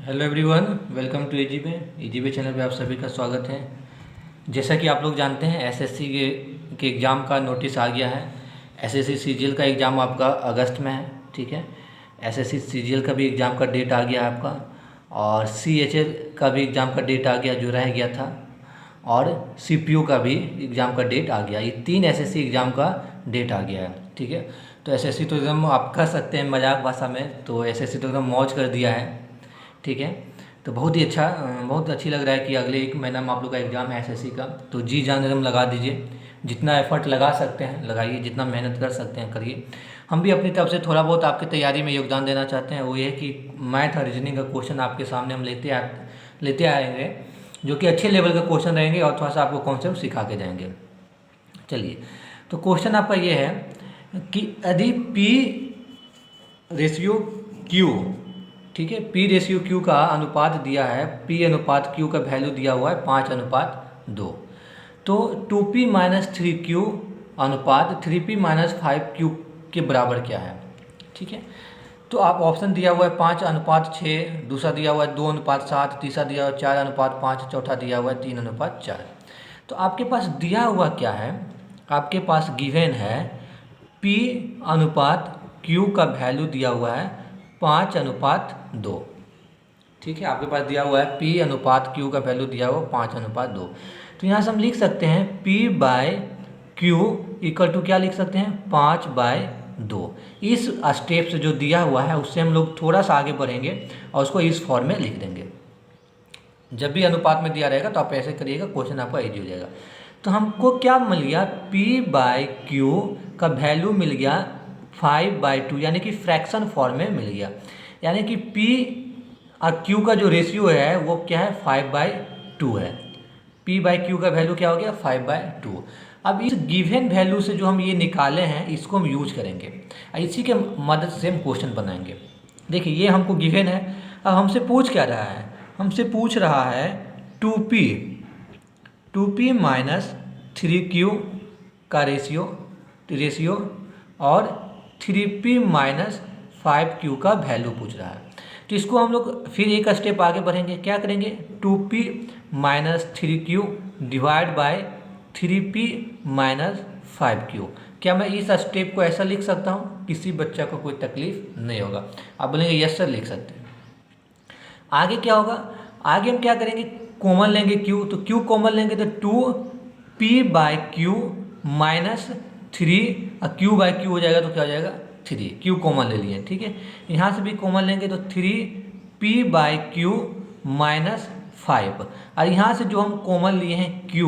Hello everyone, welcome to easy pay channel पे आप सभी का स्वागत है। जैसा कि आप लोग जानते हैं एसएससी के एग्ज़ाम का नोटिस आ गया है। एसएससी सीजीएल का एग्ज़ाम आपका अगस्त में है, ठीक है। एसएससी सीजीएल का भी एग्ज़ाम का डेट आ गया है आपका, और सीएचएल का भी एग्ज़ाम का डेट आ गया जो रह गया था, और सीपीयू का भी एग्ज़ाम का डेट आ गया। ये 3 एसएससी एग्ज़ाम का डेट आ गया है, ठीक है। तो एसएससी तो एकदम आप कह सकते हैं मजाक भाषा में, तो एसएससी तो एकदम मौज कर दिया है, ठीक है। तो बहुत ही अच्छा, बहुत अच्छी लग रहा है कि अगले 1 महीना में आप लोग का एग्ज़ाम है एसएससी का। तो जी जान एकदम लगा दीजिए, जितना एफर्ट लगा सकते हैं लगाइए, जितना मेहनत कर सकते हैं करिए। हम भी अपनी तरफ से थोड़ा बहुत आपकी तैयारी में योगदान देना चाहते हैं। वो ये है कि मैथ और रीजनिंग का क्वेश्चन आपके सामने हम लेते आएंगे, जो कि अच्छे लेवल का क्वेश्चन रहेंगे और थोड़ा सा आपको कॉन्सेप्ट सिखा के जाएंगे। चलिए, तो क्वेश्चन आपका ये है कि यदि पी रेशियो क्यू, ठीक है, पी रेशियो क्यू का अनुपात दिया है, पी अनुपात क्यू का वैल्यू दिया हुआ है 5:2, तो 2p माइनस 3q अनुपात 3p माइनस 5q के बराबर क्या है, ठीक है। तो आप ऑप्शन दिया हुआ है 5:6, दूसरा दिया हुआ है 2:7, तीसरा दिया हुआ है 4:5, चौथा दिया हुआ है 3:4। तो आपके पास दिया हुआ क्या है, आपके पास गिवन है p अनुपात q का वैल्यू दिया हुआ है 5:2, ठीक है। आपके पास दिया हुआ है p अनुपात q का वैल्यू दिया हुआ 5:2। तो यहाँ से हम लिख सकते हैं p by q equal to क्या लिख सकते हैं 5/2। इस स्टेप से जो दिया हुआ है उससे हम लोग थोड़ा सा आगे बढ़ेंगे और उसको इस फॉर्म में लिख देंगे। जब भी अनुपात में दिया रहेगा तो आप ऐसे करिएगा, क्वेश्चन आपका इजी हो जाएगा। तो हमको क्या मिल गया, p बाय क्यू का वैल्यू मिल गया 5/2, यानी कि फ्रैक्शन फॉर्म में मिल गया। यानी कि p और q का जो रेशियो है वो क्या है 5/2 है। p बाई क्यू का वैल्यू क्या हो गया 5/2। अब इस गिवन वैल्यू से जो हम ये निकाले हैं इसको हम यूज करेंगे, इसी के मदद से हम क्वेश्चन बनाएंगे। देखिए, ये हमको गिवन है। अब हमसे पूछ क्या रहा है, हमसे पूछ रहा है 2p माइनस 3q का रेशियो और 3p माइनस 5q का वैल्यू पूछ रहा है। तो इसको हम लोग फिर एक स्टेप आगे बढ़ेंगे, क्या करेंगे 2p minus 3q divide by 3p minus 5q। क्या मैं इस स्टेप को ऐसा लिख सकता हूँ, किसी बच्चा को कोई तकलीफ नहीं होगा। आप बोलेंगे यस सर लिख सकते हैं। आगे क्या होगा, आगे हम क्या करेंगे, कॉमन लेंगे q, तो q कॉमन लेंगे तो 2p बाय क्यू माइनस 3 और q बाय क्यू हो जाएगा, तो क्या हो जाएगा 3, q कॉमन ले लिए, ठीक है। यहाँ से भी कॉमन लेंगे तो 3p बाय क्यू माइनस 5, और यहाँ से जो हम कॉमन लिए हैं q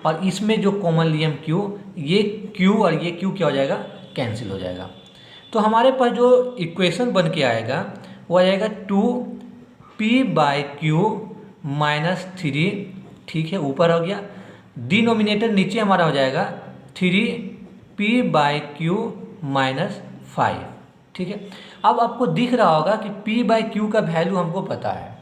और इसमें जो कॉमन लिए हम q, ये q और ये q क्या हो जाएगा कैंसिल हो जाएगा। तो हमारे पास जो इक्वेशन बन के आएगा वो आ जाएगा 2p बाय क्यू माइनस 3, ठीक है, ऊपर हो गया। डिनोमिनेटर नीचे हमारा हो जाएगा 3p बाय क्यू माइनस 5, ठीक है। अब आपको दिख रहा होगा कि p बाय क्यू का वैल्यू हमको पता है,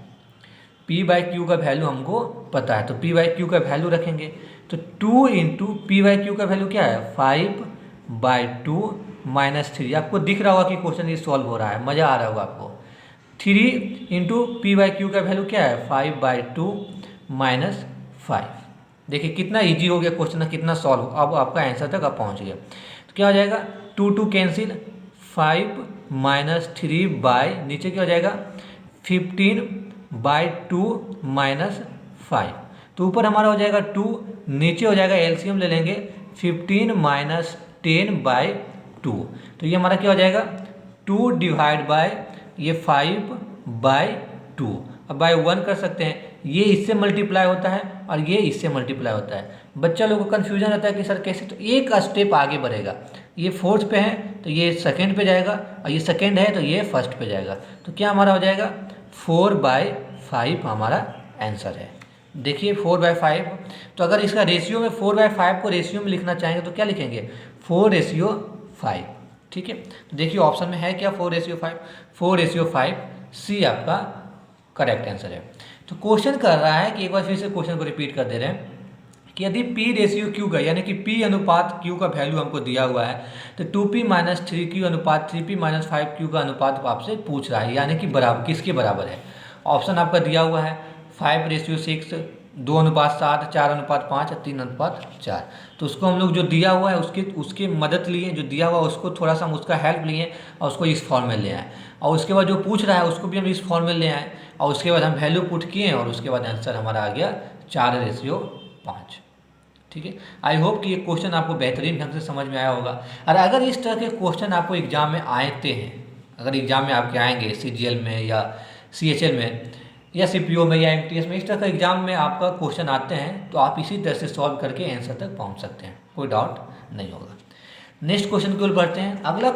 p बाय क्यू का वैल्यू हमको पता है, तो p बाय क्यू का वैल्यू रखेंगे। तो 2 इंटू पी बाई क्यू का वैल्यू क्या है 5/2 माइनस 3। आपको दिख रहा होगा कि क्वेश्चन ये सॉल्व हो रहा है, मज़ा आ रहा होगा आपको। 3 इंटू पी बाई क्यू का वैल्यू क्या है 5/2 माइनस 5। देखिए कितना इजी हो गया क्वेश्चन, कितना सॉल्व, अब आपका आंसर तक आप पहुँच गए। तो क्या हो जाएगा 2 कैंसिल, 5 माइनस 3 बाय नीचे क्या हो जाएगा 15/2 माइनस 5। तो ऊपर हमारा हो जाएगा 2, नीचे हो जाएगा एलसीएम ले लेंगे 15 माइनस 10/2। तो ये हमारा क्या हो जाएगा 2 डिवाइड बाय ये 5/2। अब बाय 1 कर सकते हैं, ये इससे मल्टीप्लाई होता है और ये इससे मल्टीप्लाई होता है। बच्चा लोगों को कन्फ्यूजन रहता है कि सर कैसे, तो एक स्टेप आगे बढ़ेगा। ये 4th पे है तो ये 2nd पे जाएगा, और ये 2nd है तो ये 1st पे जाएगा। तो क्या हमारा हो जाएगा 4/5 हमारा आंसर है। देखिए 4/5, तो अगर इसका रेशियो में 4/5 को रेशियो में लिखना चाहेंगे तो क्या लिखेंगे 4/5, ठीक है। तो देखिए ऑप्शन में है क्या 4/5, 4/5 सी आपका करेक्ट आंसर है। तो क्वेश्चन कर रहा है कि एक बार फिर से क्वेश्चन को रिपीट कर दे रहे हैं कि यदि p रेशियो q का, यानी कि p अनुपात q का वैल्यू हमको दिया हुआ है, तो 2p माइनस 3q अनुपात 3p माइनस 5q का अनुपात आपसे पूछ रहा है, यानी कि बराबर किसके बराबर है। ऑप्शन आपका दिया हुआ है 5:6, 2:7, 4:5 और 3:4। तो उसको हम लोग जो दिया हुआ है उसकी मदद लिए, जो दिया हुआ उसको थोड़ा सा हम उसका हेल्प लिए और उसको इस फॉर्म में ले आए, और उसके बाद जो पूछ रहा है उसको भी हम इस फॉर्म में ले आए, और उसके बाद हम वैल्यू पुट किए और उसके बाद आंसर हमारा आ गया 4:5। ठीक है। आई होप कि ये क्वेश्चन आपको बेहतरीन ढंग से समझ में आया होगा। और अगर इस तरह के क्वेश्चन आपको एग्जाम में आते हैं, अगर एग्जाम में आपके आएंगे CGL में या CHL में या CPO में या MTS में, इस तरह का एग्जाम में आपका क्वेश्चन आते हैं तो आप इसी तरह से सॉल्व करके आंसर तक पहुंच सकते हैं, कोई डाउट नहीं होगा। नेक्स्ट क्वेश्चन की ओर बढ़ते हैं। अगला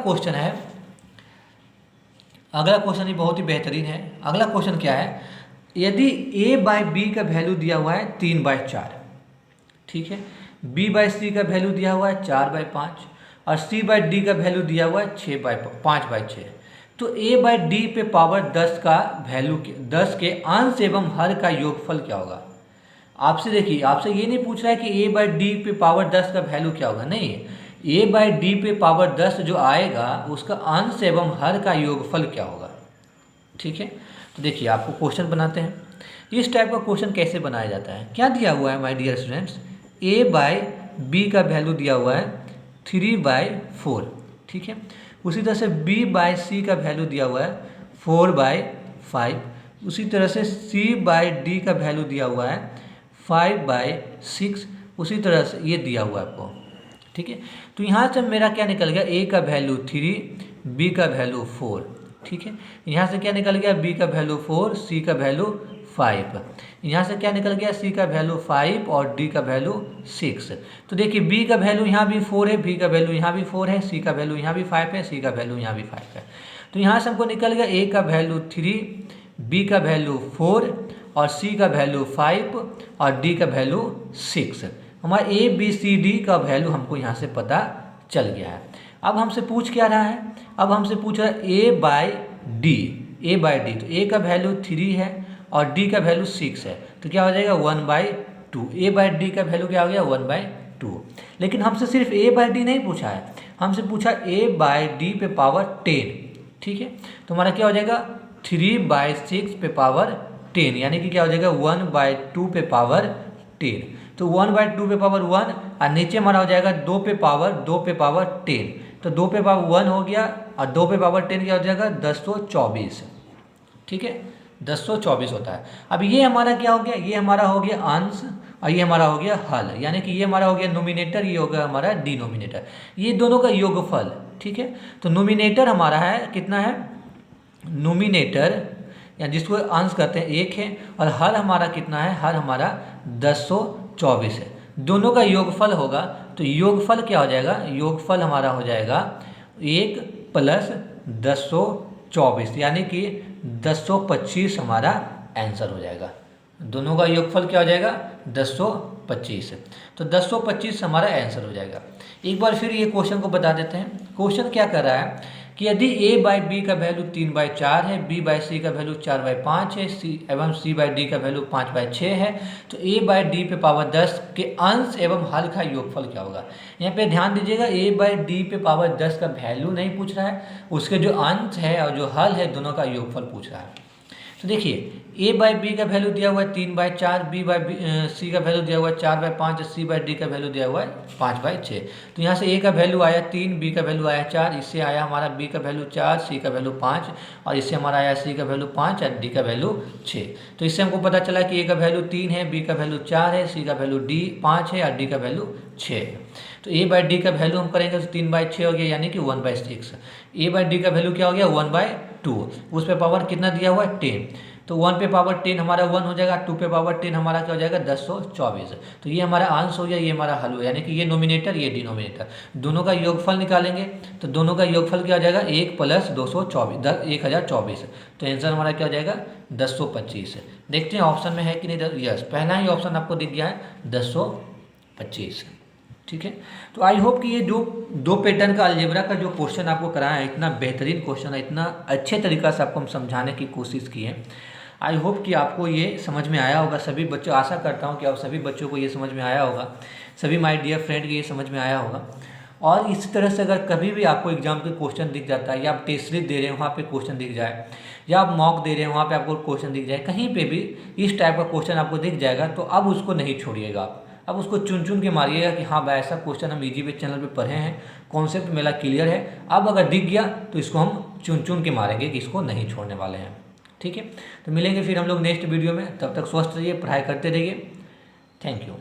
क्वेश्चन ही बहुत ही बेहतरीन है। अगला क्वेश्चन क्या है, यदि A/B का वैल्यू दिया हुआ है 3/4, ठीक है, B/C का वैल्यू दिया हुआ है 4/5 और C/D का वैल्यू दिया हुआ है 5/6, तो A/D पे पावर 10 का वैल्यू 10 के अंश एवं हर का योगफल क्या होगा। आपसे देखिए, आपसे ये नहीं पूछ रहा है कि A/D पे पावर 10 का वैल्यू क्या होगा, नहीं, A/D पे पावर 10 जो आएगा उसका अंश एवं हर का योगफल क्या होगा। ठीक है, तो देखिए आपको क्वेश्चन बनाते हैं। इस टाइप का क्वेश्चन कैसे बनाया जाता है, क्या दिया हुआ है माय डियर स्टूडेंट्स, A/B का वैल्यू दिया हुआ है 3/4, ठीक है। उसी तरह से B/C का वैल्यू दिया हुआ है 4/5, उसी तरह से C/D का वैल्यू दिया हुआ है 5/6, उसी तरह से ये दिया हुआ है आपको, ठीक है। तो यहाँ से मेरा क्या निकल गया, A का वैल्यू 3, B का वैल्यू 4, ठीक है। यहाँ से क्या निकल गया, B का वैल्यू 4, C का वैल्यू 5, यहाँ से क्या निकल गया, C का वैल्यू 5 और D का वैल्यू 6। तो देखिए B का वैल्यू यहाँ भी 4 है, B का वैल्यू यहाँ भी 4 है, C का वैल्यू यहाँ भी 5 है, C का वैल्यू यहाँ भी 5 है। तो यहाँ से हमको निकल गया A का वैल्यू 3, B का वैल्यू 4 और C का वैल्यू 5 और D का वैल्यू 6। हमारा ABCD का वैल्यू हमको यहाँ से पता चल गया है। अब हमसे पूछ क्या रहा है, अब हमसे पूछ रहा है A/D, तो A का वैल्यू 3 है और D का वैल्यू 6 है, तो क्या हो जाएगा 1/2। A/D का वैल्यू क्या हो गया 1/2। लेकिन हमसे सिर्फ A/D नहीं पूछा है, हमसे पूछा A/D पे पावर 10, ठीक है। तो हमारा क्या हो जाएगा 3/6 पे पावर 10, यानी कि क्या हो जाएगा 1/2 पे पावर 10। तो 1/2 पे पावर 1 और नीचे हमारा हो जाएगा 2 पे पावर 10, तो 2 पे पावर 1 हो गया और 2 पे पावर 10 क्या हो जाएगा 1024, ठीक है, 1024 होता है। अब ये हमारा क्या हो गया, ये हमारा हो गया अंश और ये हमारा हो गया हल, यानी कि ये हमारा हो गया नोमिनेटर, ये हो गया हमारा डिनोमिनेटर, ये दोनों का योगफल, ठीक है। तो नोमिनेटर हमारा है कितना है, नोमिनेटर या जिसको अंश कहते हैं 1 है, और हल हमारा कितना है, हल हमारा 1024 है। दोनों का योगफल होगा, तो योगफल क्या हो जाएगा, योगफल हमारा हो जाएगा 1 + 1024, यानी कि 1025 हमारा आंसर हो जाएगा। दोनों का योगफल क्या हो जाएगा 1025, तो 1025 हमारा आंसर हो जाएगा। एक बार फिर ये क्वेश्चन को बता देते हैं। क्वेश्चन क्या कर रहा है कि यदि A/B का वैल्यू 3/4 है, B/C का वैल्यू 4/5 है, एवं C/D का वैल्यू 5/6 है, तो A/D पे पावर 10 के अंश एवं हल का योगफल क्या होगा। यहाँ पे ध्यान दीजिएगा, A/D पे पावर 10 का वैल्यू नहीं पूछ रहा है, उसके जो अंश है और जो हल है दोनों का योगफल पूछ रहा है। तो देखिए A/B का वैल्यू दिया हुआ है 3/4, B/C का वैल्यू दिया हुआ है 4/5, C/D का वैल्यू दिया हुआ है 5/6। तो यहाँ से A का वैल्यू आया 3, B का वैल्यू आया 4, इससे आया हमारा B का वैल्यू 4, C का वैल्यू 5 और इससे हमारा आया C का वैल्यू 5 और D का वैल्यू 6। तो इससे हमको पता चला कि A का वैल्यू 3 है, B का वैल्यू 4 है, C का वैल्यू 5 है और D का वैल्यू 6 है। तो A/D का वैल्यू हम करेंगे तो 3/6 हो गया, यानी कि 1/6। A/D का वैल्यू क्या हो गया 1/2, उस पर पावर कितना दिया हुआ है 10, तो 1 पे पावर 10 हमारा 1 हो जाएगा, 2 पे पावर 10 हमारा क्या हो जाएगा 1024। तो ये हमारा अंश हो गया, ये हमारा हल हो, यानी कि ये नोमिनेटर ये डिनोमिनेटर, दोनों का योगफल निकालेंगे तो दोनों का योगफल क्या हो जाएगा 1 + 224 1024। तो आंसर हमारा क्या हो जाएगा 1025। देखते हैं ऑप्शन में है कि नहीं। यस, पहला ही ऑप्शन आपको दिख गया है 1025, ठीक है। तो आई होप कि ये जो 2 पैटर्न का अलजेब्रा का जो क्वेश्चन आपको कराया है, इतना बेहतरीन क्वेश्चन है, इतना अच्छे तरीक़ा से आपको हम समझाने की कोशिश की है। आई होप कि आपको ये समझ में आया होगा। सभी बच्चों, आशा करता हूँ कि आप सभी बच्चों को ये समझ में आया होगा, सभी माय डियर फ्रेंड के ये समझ में आया होगा। और इसी तरह से अगर कभी भी आपको एग्जाम के क्वेश्चन दिख जाता है या आप टेस्ट सीरीज दे रहे हैं वहाँ पे क्वेश्चन दिख जाए या आप मॉक दे रहे हैं वहाँ पे आपको क्वेश्चन दिख जाए, कहीं पे भी इस टाइप का क्वेश्चन आपको दिख जाएगा तो अब उसको नहीं छोड़िएगा आप। अब उसको चुन चुन के मारिएगा कि हाँ भाई ऐसा क्वेश्चन हम EasyBase चैनल पे पढ़े हैं, कॉन्सेप्ट मेरा क्लियर है। अब अगर दिख गया तो इसको हम चुन चुन के मारेंगे कि इसको नहीं छोड़ने वाले हैं। ठीक है, तो मिलेंगे फिर हम लोग नेक्स्ट वीडियो में। तब तक स्वस्थ रहिए, पढ़ाई करते रहिए। Thank you.